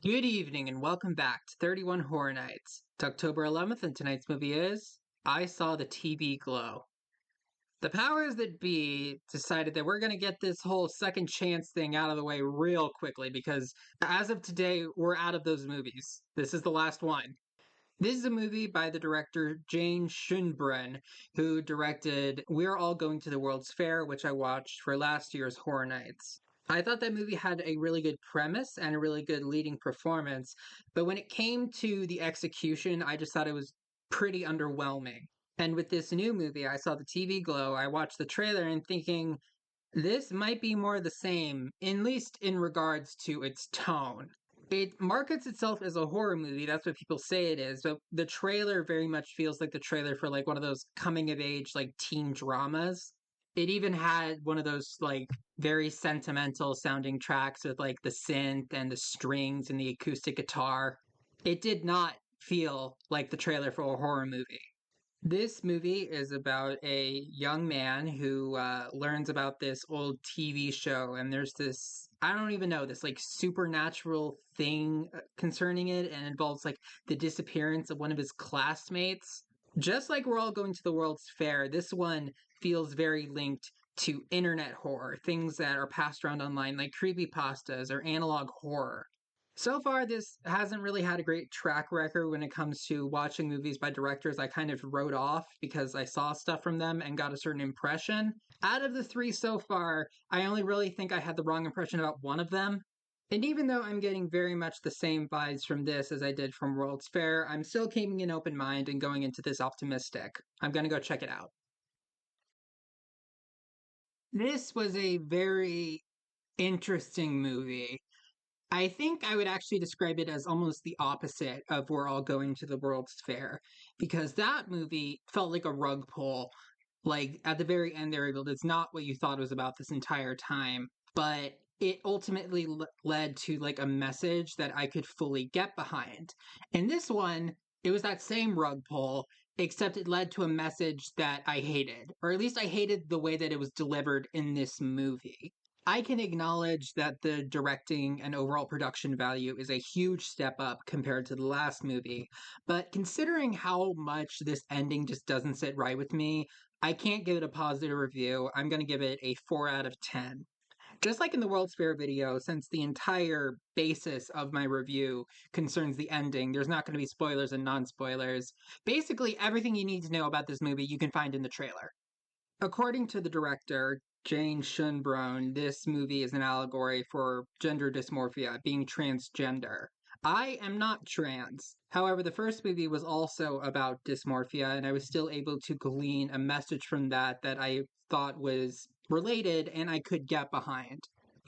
Good evening and welcome back to 31 Horror Nights. It's October 11th and tonight's movie is I Saw the TV Glow. The powers that be decided that we're going to get this whole second chance thing out of the way real quickly because as of today, we're out of those movies. This is the last one. This is a movie by the director Jane Schönbrunn, who directed We're All Going to the World's Fair, which I watched for last year's Horror Nights. I thought that movie had a really good premise and a really good leading performance, but when it came to the execution, I just thought it was pretty underwhelming. And with this new movie, I saw the TV Glow, I watched the trailer and thinking, this might be more the same, at least in regards to its tone. It markets itself as a horror movie, that's what people say it is, but the trailer very much feels like the trailer for like one of those coming of age like teen dramas. It even had one of those like very sentimental sounding tracks with like the synth and the strings and the acoustic guitar. It did not feel like the trailer for a horror movie. This movie is about a young man who learns about this old TV show, and there's this, I don't even know, this like supernatural thing concerning it, and involves like the disappearance of one of his classmates. Just like we're all going to the World's Fair, this one feels very linked to internet horror, things that are passed around online, like creepypastas or analog horror. So far, this hasn't really had a great track record when it comes to watching movies by directors I kind of wrote off because I saw stuff from them and got a certain impression. Out of the three so far, I only really think I had the wrong impression about one of them. And even though I'm getting very much the same vibes from this as I did from World's Fair, I'm still keeping an open mind and going into this optimistic. I'm gonna go check it out. This was a very interesting movie. I think I would actually describe it as almost the opposite of We're All Going to the World's Fair, because that movie felt like a rug pull. Like at the very end, they revealed it's not what you thought it was about this entire time, but it ultimately led to like a message that I could fully get behind. And this one, it was that same rug pull, except it led to a message that I hated, or at least I hated the way that it was delivered in this movie. I can acknowledge that the directing and overall production value is a huge step up compared to the last movie, but considering how much this ending just doesn't sit right with me, I can't give it a positive review. I'm going to give it a 4 out of 10. Just like in the World's Fair video, since the entire basis of my review concerns the ending, there's not going to be spoilers and non spoilers. Basically, everything you need to know about this movie you can find in the trailer. According to the director, Jane Schönbrunn, this movie is an allegory for gender dysmorphia, being transgender. I am not trans. However, the first movie was also about dysmorphia, and I was still able to glean a message from that I thought was related and I could get behind.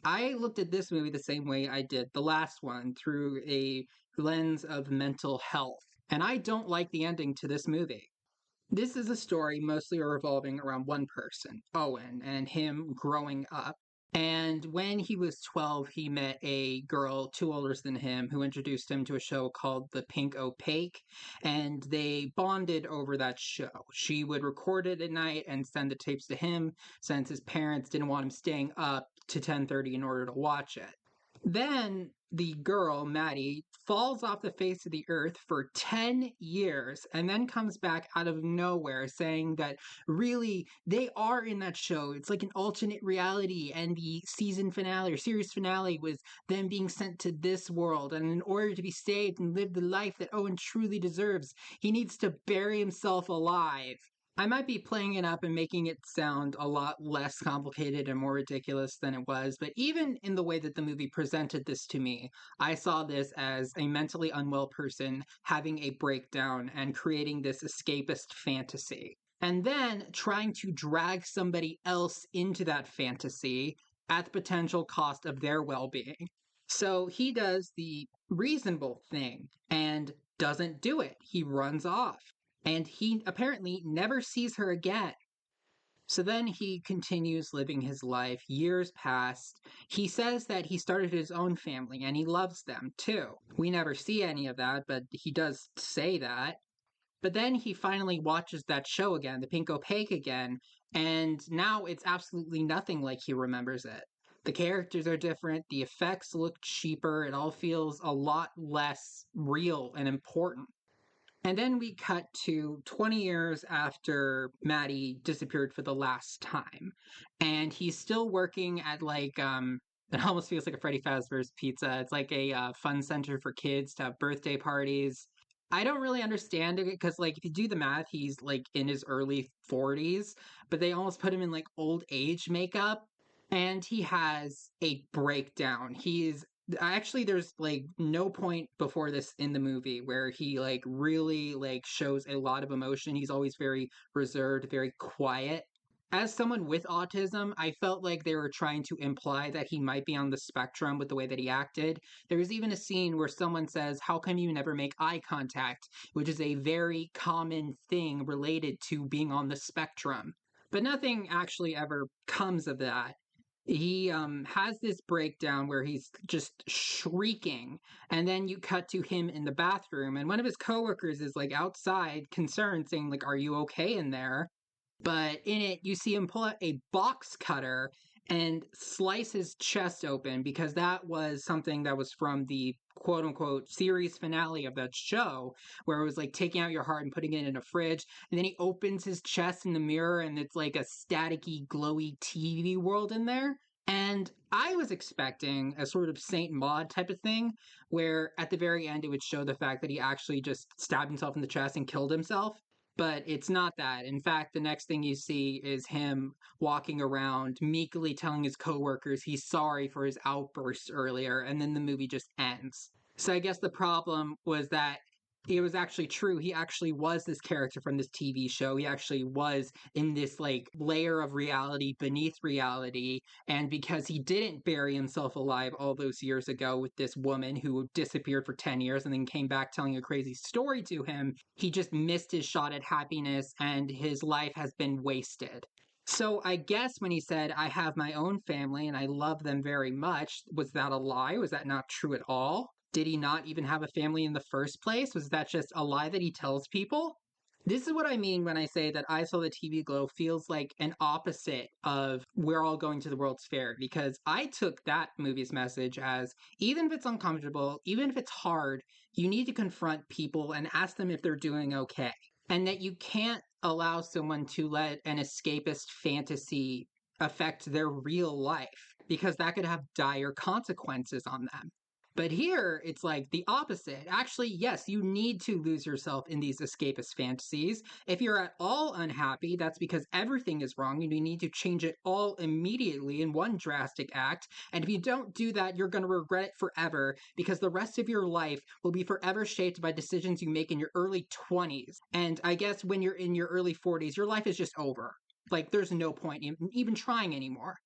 I looked at this movie the same way I did the last one, through a lens of mental health. And I don't like the ending to this movie. This is a story mostly revolving around one person, Owen, and him growing up. And when he was 12, he met a girl 2 older than him who introduced him to a show called The Pink Opaque, and they bonded over that show. She would record it at night and send the tapes to him since his parents didn't want him staying up to 10:30 in order to watch it. Then the girl, Maddie, falls off the face of the earth for 10 years and then comes back out of nowhere saying that really they are in that show. It's like an alternate reality, and the season finale or series finale was them being sent to this world. And in order to be saved and live the life that Owen truly deserves, he needs to bury himself alive. I might be playing it up and making it sound a lot less complicated and more ridiculous than it was, but even in the way that the movie presented this to me, I saw this as a mentally unwell person having a breakdown and creating this escapist fantasy. And then trying to drag somebody else into that fantasy at the potential cost of their well being. So he does the reasonable thing and doesn't do it. He runs off. And he apparently never sees her again. So then he continues living his life. Years pass. He says that he started his own family and he loves them too. We never see any of that, but he does say that. But then he finally watches that show again, The Pink Opaque again, and now it's absolutely nothing like he remembers it. The characters are different, the effects look cheaper, it all feels a lot less real and important. And then we cut to 20 years after Maddie disappeared for the last time. And he's still working at it almost feels like a Freddy Fazbear's Pizza. It's like a fun center for kids to have birthday parties. I don't really understand it because, like, if you do the math, he's like in his early 40s, but they almost put him in like old age makeup. And he has a breakdown. He's actually there's like no point before this in the movie where he like really like shows a lot of emotion. He's always very reserved, very quiet. As someone with autism, I felt like they were trying to imply that he might be on the spectrum with the way that he acted. There was even a scene where someone says, "How come you never make eye contact?" which is a very common thing related to being on the spectrum. But nothing actually ever comes of that. He has this breakdown where he's just shrieking, and then you cut to him in the bathroom, and one of his coworkers is like outside concerned saying like, "Are you okay in there?" But in it you see him pull out a box cutter and slice his chest open, because that was something that was from the quote unquote series finale of that show, where it was like taking out your heart and putting it in a fridge. And then he opens his chest in the mirror and it's like a staticky, glowy TV world in there. And I was expecting a sort of Saint Maud type of thing, where at the very end it would show the fact that he actually just stabbed himself in the chest and killed himself. But it's not that. In fact, the next thing you see is him walking around meekly telling his coworkers he's sorry for his outburst earlier, and then the movie just ends. So I guess the problem was that it was actually true. He actually was this character from this TV show. He actually was in this like layer of reality beneath reality. And because he didn't bury himself alive all those years ago with this woman who disappeared for 10 years and then came back telling a crazy story to him, he just missed his shot at happiness and his life has been wasted. So I guess when he said, "I have my own family and I love them very much," was that a lie? Was that not true at all? Did he not even have a family in the first place? Was that just a lie that he tells people? This is what I mean when I say that I Saw the TV Glow feels like an opposite of We're All Going to the World's Fair, because I took that movie's message as, even if it's uncomfortable, even if it's hard, you need to confront people and ask them if they're doing okay. And that you can't allow someone to let an escapist fantasy affect their real life, because that could have dire consequences on them. But here, it's like the opposite. Actually, yes, you need to lose yourself in these escapist fantasies. If you're at all unhappy, that's because everything is wrong and you need to change it all immediately in one drastic act. And if you don't do that, you're going to regret it forever, because the rest of your life will be forever shaped by decisions you make in your early 20s. And I guess when you're in your early 40s, your life is just over. Like, there's no point in even trying anymore.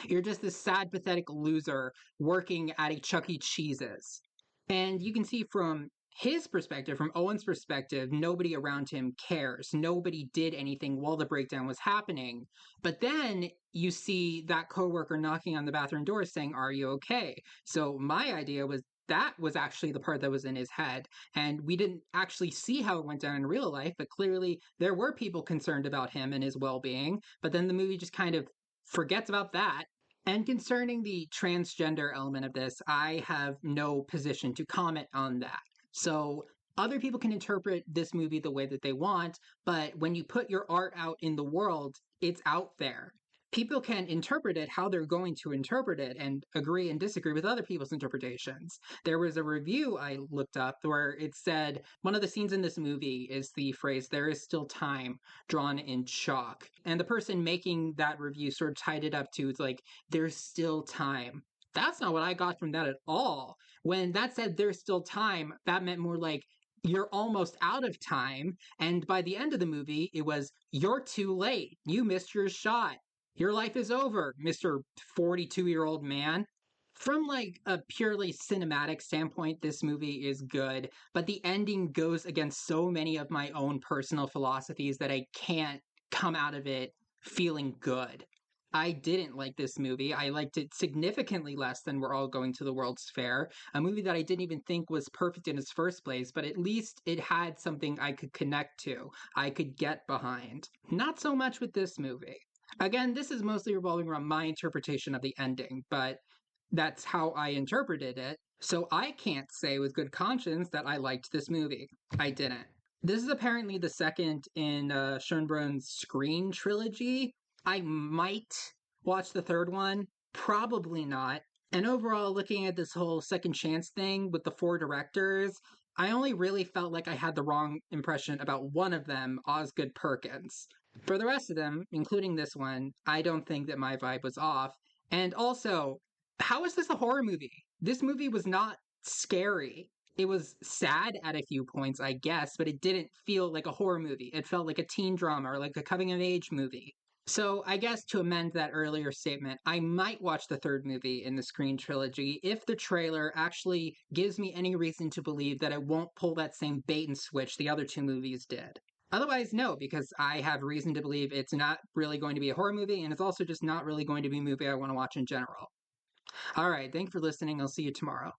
You're just this sad, pathetic loser working at a Chuck E. Cheese's. And you can see from his perspective, from Owen's perspective, nobody around him cares. Nobody did anything while the breakdown was happening. But then you see that coworker knocking on the bathroom door saying, "Are you okay?" So my idea was that was actually the part that was in his head. And we didn't actually see how it went down in real life, but clearly there were people concerned about him and his well being. But then the movie just kind of forgets about that. And concerning the transgender element of this, I have no position to comment on that. So other people can interpret this movie the way that they want, but when you put your art out in the world, it's out there. People can interpret it how they're going to interpret it and agree and disagree with other people's interpretations. There was a review I looked up where it said one of the scenes in this movie is the phrase, "There is still time," drawn in chalk. And the person making that review sort of tied it up to, it's like, "There's still time." That's not what I got from that at all. When that said, "There's still time," that meant more like, you're almost out of time. And by the end of the movie, it was, "You're too late. You missed your shot. Your life is over, Mr. 42-year-old man." From like a purely cinematic standpoint, this movie is good, but the ending goes against so many of my own personal philosophies that I can't come out of it feeling good. I didn't like this movie. I liked it significantly less than We're All Going to the World's Fair, a movie that I didn't even think was perfect in its first place, but at least it had something I could connect to, I could get behind. Not so much with this movie. Again, this is mostly revolving around my interpretation of the ending, but that's how I interpreted it. So I can't say with good conscience that I liked this movie. I didn't. This is apparently the second in Schönbrun's Screen trilogy. I might watch the third one, probably not. And overall, looking at this whole second chance thing with the four directors, I only really felt like I had the wrong impression about one of them, Osgood Perkins. For the rest of them, including this one, I don't think that my vibe was off. And also, how is this a horror movie? This movie was not scary. It was sad at a few points, I guess, but it didn't feel like a horror movie. It felt like a teen drama or like a coming of age movie. So, I guess to amend that earlier statement, I might watch the third movie in the Screen trilogy if the trailer actually gives me any reason to believe that it won't pull that same bait and switch the other two movies did. Otherwise, no, because I have reason to believe it's not really going to be a horror movie, and it's also just not really going to be a movie I want to watch in general. All right, thank you for listening. I'll see you tomorrow.